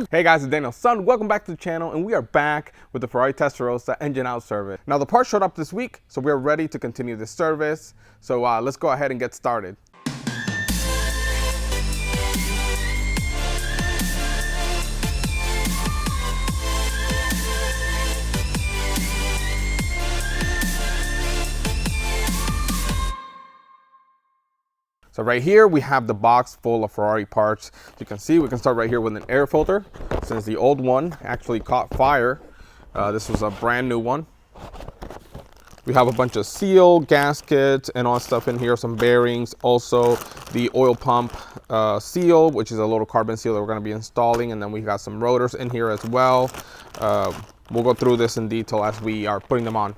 Hey guys, it's Daniel's son. Welcome back to the channel, and we are back with the Ferrari Testarossa engine out service. Now the part showed up this week, so we're ready to continue this service. So let's go ahead and get started. So right here we have the box full of Ferrari parts. As you can see, we can start right here with an air filter, since the old one actually caught fire. This was a brand new one. We have a bunch of seal, gaskets, and all that stuff in here, some bearings, also the oil pump seal, which is a little carbon seal that we're going to be installing, and then we got some rotors in here as well. We'll go through this in detail as we are putting them on.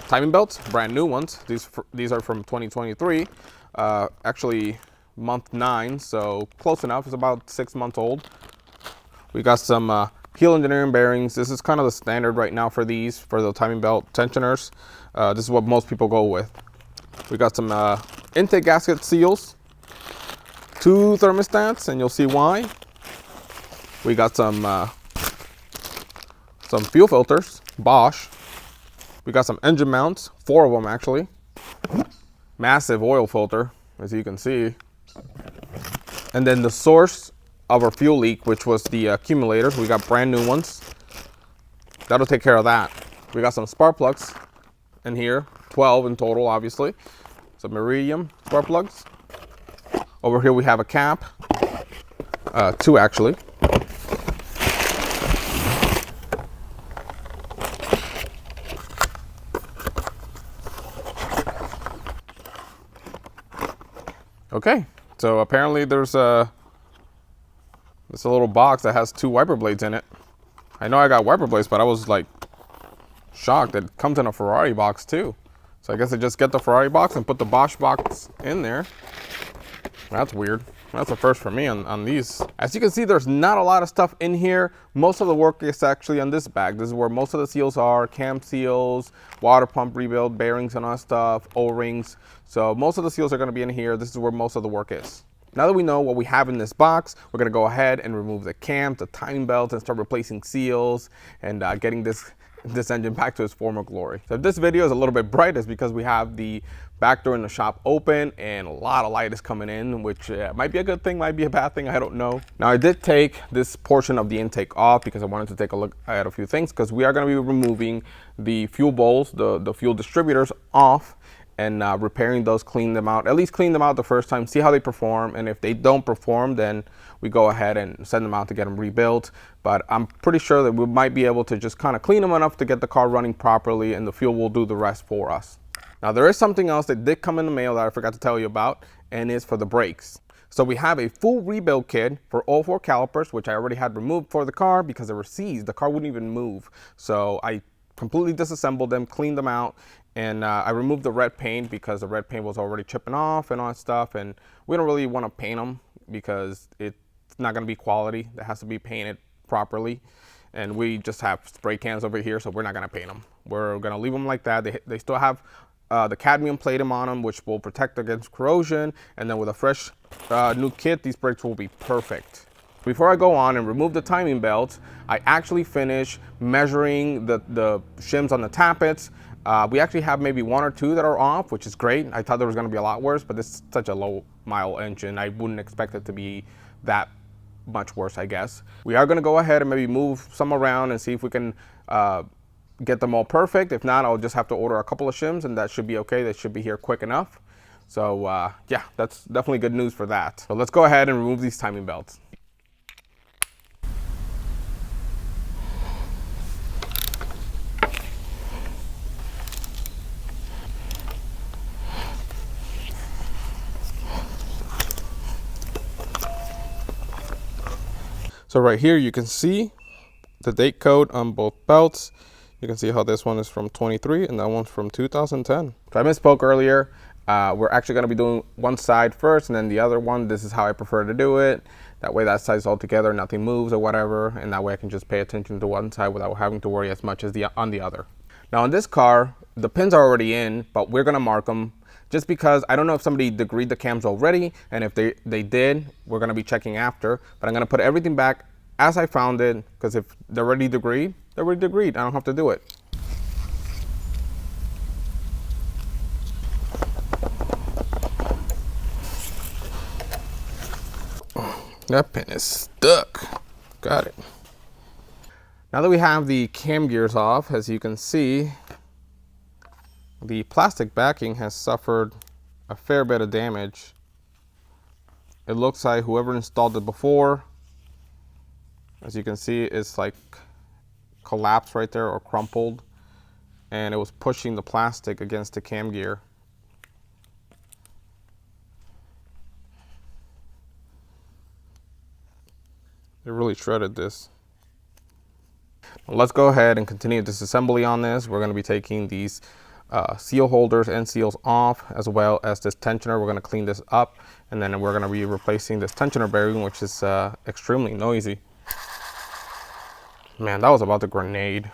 Timing belts, brand new ones. These are from 2023. Actually month 9, so close enough. It's about 6 months old. We got some heel engineering bearings. This is kind of the standard right now for these, for the timing belt tensioners. This is what most people go with. We got some intake gasket seals, 2 thermostats, and you'll see why. We got some fuel filters, Bosch. We got some engine mounts, 4 of them actually. Massive oil filter, as you can see. And then the source of our fuel leak, which was the accumulators, we got brand new ones. That'll take care of that. We got some spark plugs in here, 12 in total, obviously. Some iridium spark plugs. Over here we have a cap, 2 actually. Okay, so apparently there's this little box that has 2 wiper blades in it. I know I got wiper blades, but I was like shocked that it comes in a Ferrari box too. So I guess I just get the Ferrari box and put the Bosch box in there. That's weird. That's a first for me on these. As you can see, there's not a lot of stuff in here. Most of the work is actually on this bag. This is where most of the seals are, cam seals, water pump rebuild, bearings and all that stuff, O-rings. So most of the seals are gonna be in here. This is where most of the work is. Now that we know what we have in this box, we're gonna go ahead and remove the cams, the timing belts, and start replacing seals and getting this engine back to its former glory. So if this video is a little bit bright, it's because we have the back door in the shop open and a lot of light is coming in, which might be a good thing, might be a bad thing, I don't know. Now I did take this portion of the intake off because I wanted to take a look at a few things, because we are going to be removing the fuel bowls, the fuel distributors off, and repairing those, clean them out, at least clean them out the first time, see how they perform, and if they don't perform, then we go ahead and send them out to get them rebuilt. But I'm pretty sure that we might be able to just kind of clean them enough to get the car running properly, and the fuel will do the rest for us. Now there is something else that did come in the mail that I forgot to tell you about, and it's for the brakes. So we have a full rebuild kit for all 4 calipers, which I already had removed for the car because they were seized. The car wouldn't even move. So I completely disassembled them, cleaned them out, and I removed the red paint because the red paint was already chipping off and all that stuff, and we don't really want to paint them because it's not going to be quality. It has to be painted properly, and we just have spray cans over here, so we're not going to paint them. We're going to leave them like that. They still have the cadmium plating on them, which will protect against corrosion, and then with a fresh new kit, these brakes will be perfect. Before I go on and remove the timing belts, I actually finished measuring the shims on the tappets. We actually have maybe 1 or 2 that are off, which is great. I thought there was going to be a lot worse, but this is such a low mile engine, I wouldn't expect it to be that much worse, I guess. We are going to go ahead and maybe move some around and see if we can get them all perfect. If not, I'll just have to order a couple of shims, and that should be okay. They should be here quick enough. So yeah, that's definitely good news for that. So let's go ahead and remove these timing belts. So right here you can see the date code on both belts. You can see how this one is from 23 and that one's from 2010. So I misspoke earlier. We're actually going to be doing one side first and then the other one. This is how I prefer to do it. That way that side's all together, nothing moves or whatever, and that way I can just pay attention to one side without having to worry as much as on the other. Now on this car, the pins are already in, but we're going to mark them just because I don't know if somebody degreed the cams already, and if they did, we're going to be checking after. But I'm going to put everything back as I found it, because if they're already degreed, they're already degreed. I don't have to do it. That pin is stuck. Got it. Now that we have the cam gears off, as you can see, the plastic backing has suffered a fair bit of damage. It looks like whoever installed it before, as you can see, it's like collapsed right there or crumpled, and it was pushing the plastic against the cam gear. It really shredded this. Let's go ahead and continue disassembly on this. We're going to be taking these seal holders and seals off, as well as this tensioner. We're going to clean this up, and then we're going to be replacing this tensioner bearing, which is extremely noisy. Man, that was about to grenade.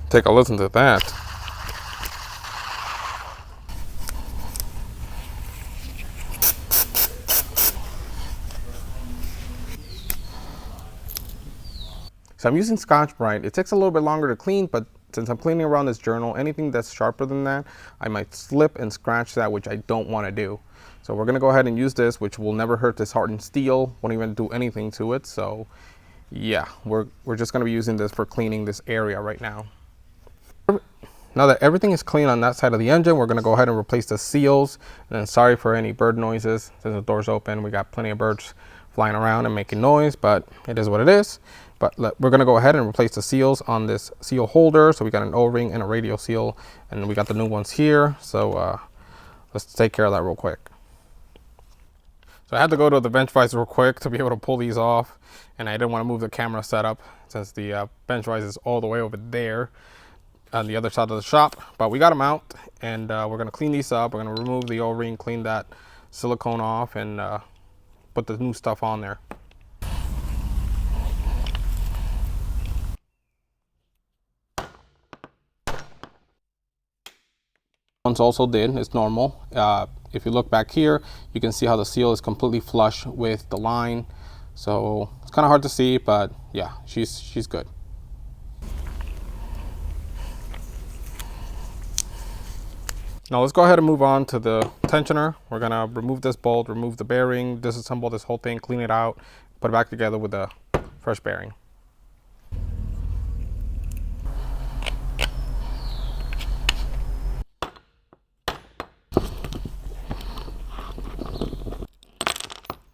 Take a listen to that. So I'm using Scotch-Brite. It takes a little bit longer to clean, but since I'm cleaning around this journal, anything that's sharper than that, I might slip and scratch that, which I don't want to do. So we're going to go ahead and use this, which will never hurt this hardened steel, won't even do anything to it. So yeah, we're just going to be using this for cleaning this area right now. Now that everything is clean on that side of the engine, we're going to go ahead and replace the seals. And then sorry for any bird noises. Since the door's open, we got plenty of birds flying around and making noise, but it is what it is. But we're going to go ahead and replace the seals on this seal holder. So we got an O-ring and a radial seal, and we got the new ones here. So let's take care of that real quick. So I had to go to the bench vise real quick to be able to pull these off, and I didn't want to move the camera setup since the bench vise is all the way over there on the other side of the shop. But we got them out, and we're going to clean these up. We're going to remove the O-ring, clean that silicone off, and put the new stuff on there. Ones also did. It's normal. If you look back here, you can see how the seal is completely flush with the line. So it's kind of hard to see, but yeah, she's good. Now let's go ahead and move on to the tensioner. We're gonna remove this bolt, remove the bearing, disassemble this whole thing, clean it out, put it back together with a fresh bearing.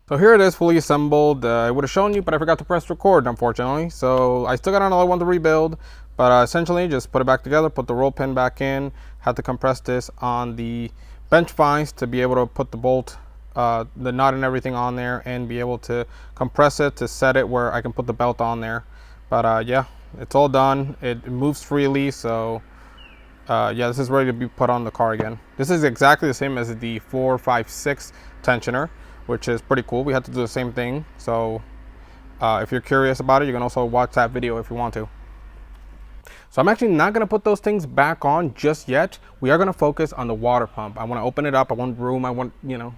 So here it is, fully assembled. I would have shown you, but I forgot to press record, unfortunately. So I still got another one to rebuild, but essentially just put it back together, put the roll pin back in, had to compress this on the bench vise to be able to put the bolt, the nut and everything on there, and be able to compress it to set it where I can put the belt on there. But yeah, it's all done. It moves freely, so yeah, this is ready to be put on the car again. This is exactly the same as the 456 tensioner, which is pretty cool. We had to do the same thing. So if you're curious about it, you can also watch that video if you want to. So I'm actually not going to put those things back on just yet. We are going to focus on the water pump. I want to open it up. I want room. I want,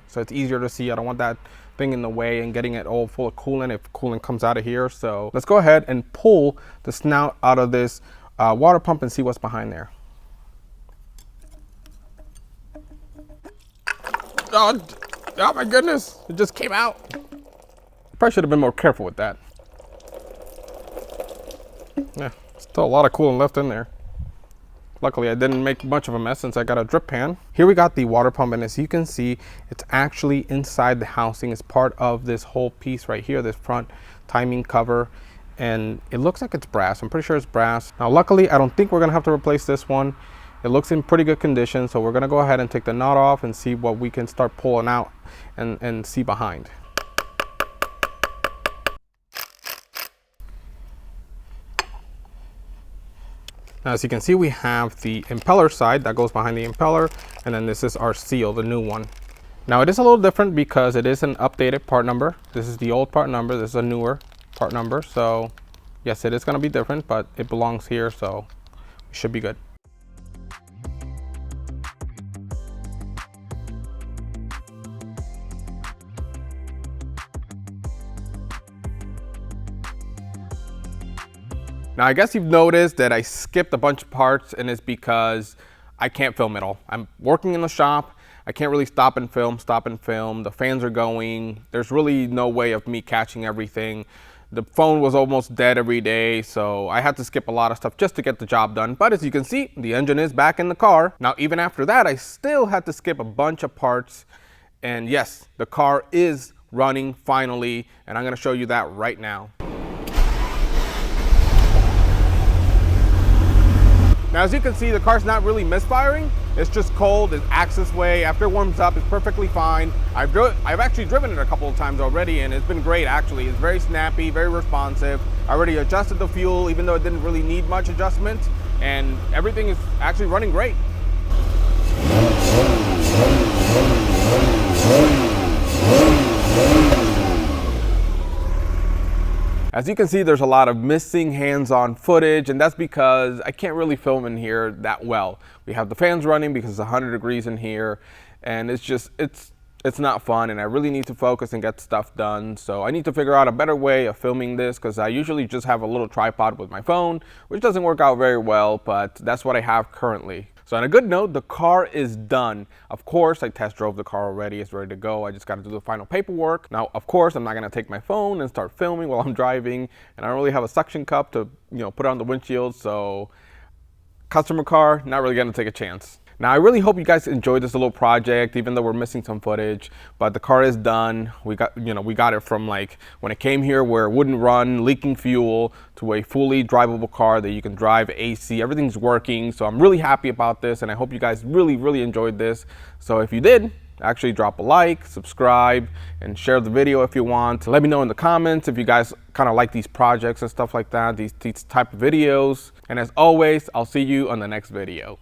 so it's easier to see. I don't want that thing in the way and getting it all full of coolant if coolant comes out of here. So let's go ahead and pull the snout out of this water pump and see what's behind there. Oh my goodness, it just came out. Probably should have been more careful with that. Yeah, still a lot of coolant left in there. Luckily, I didn't make much of a mess since I got a drip pan. Here we got the water pump, and as you can see, it's actually inside the housing. It's part of this whole piece right here, this front timing cover. And it looks like it's brass. I'm pretty sure it's brass. Now, luckily, I don't think we're gonna have to replace this one. It looks in pretty good condition, so we're gonna go ahead and take the nut off and see what we can start pulling out and see behind. Now, as you can see, we have the impeller side that goes behind the impeller, and then this is our seal, the new one. Now it is a little different because it is an updated part number. This is the old part number. This is a newer part number. So yes, it is going to be different, but it belongs here, so it should be good. Now I guess you've noticed that I skipped a bunch of parts, and it's because I can't film it all. I'm working in the shop. I can't really stop and film. The fans are going. There's really no way of me catching everything. The phone was almost dead every day, so I had to skip a lot of stuff just to get the job done. But as you can see, the engine is back in the car. Now, even after that, I still had to skip a bunch of parts. And yes, the car is running finally, and I'm gonna show you that right now. Now, as you can see, the car's not really misfiring. It's just cold, it acts this way. After it warms up, it's perfectly fine. I've actually driven it a couple of times already, and it's been great, actually. It's very snappy, very responsive. I already adjusted the fuel, even though it didn't really need much adjustment, and everything is actually running great. As you can see, there's a lot of missing hands-on footage, and that's because I can't really film in here that well. We have the fans running because it's 100 degrees in here, and it's not fun, and I really need to focus and get stuff done. So I need to figure out a better way of filming this, because I usually just have a little tripod with my phone, which doesn't work out very well, but that's what I have currently. So on a good note, the car is done. Of course, I test drove the car already. It's ready to go. I just got to do the final paperwork. Now, of course, I'm not going to take my phone and start filming while I'm driving. And I don't really have a suction cup to, put on the windshield. So customer car, not really going to take a chance. Now, I really hope you guys enjoyed this little project, even though we're missing some footage, but the car is done. We got it from like when it came here where it wouldn't run, leaking fuel, to a fully drivable car that you can drive AC. Everything's working. So I'm really happy about this, and I hope you guys really, really enjoyed this. So if you did, actually drop a like, subscribe, and share the video if you want. Let me know in the comments if you guys kind of like these projects and stuff like that, these type of videos. And as always, I'll see you on the next video.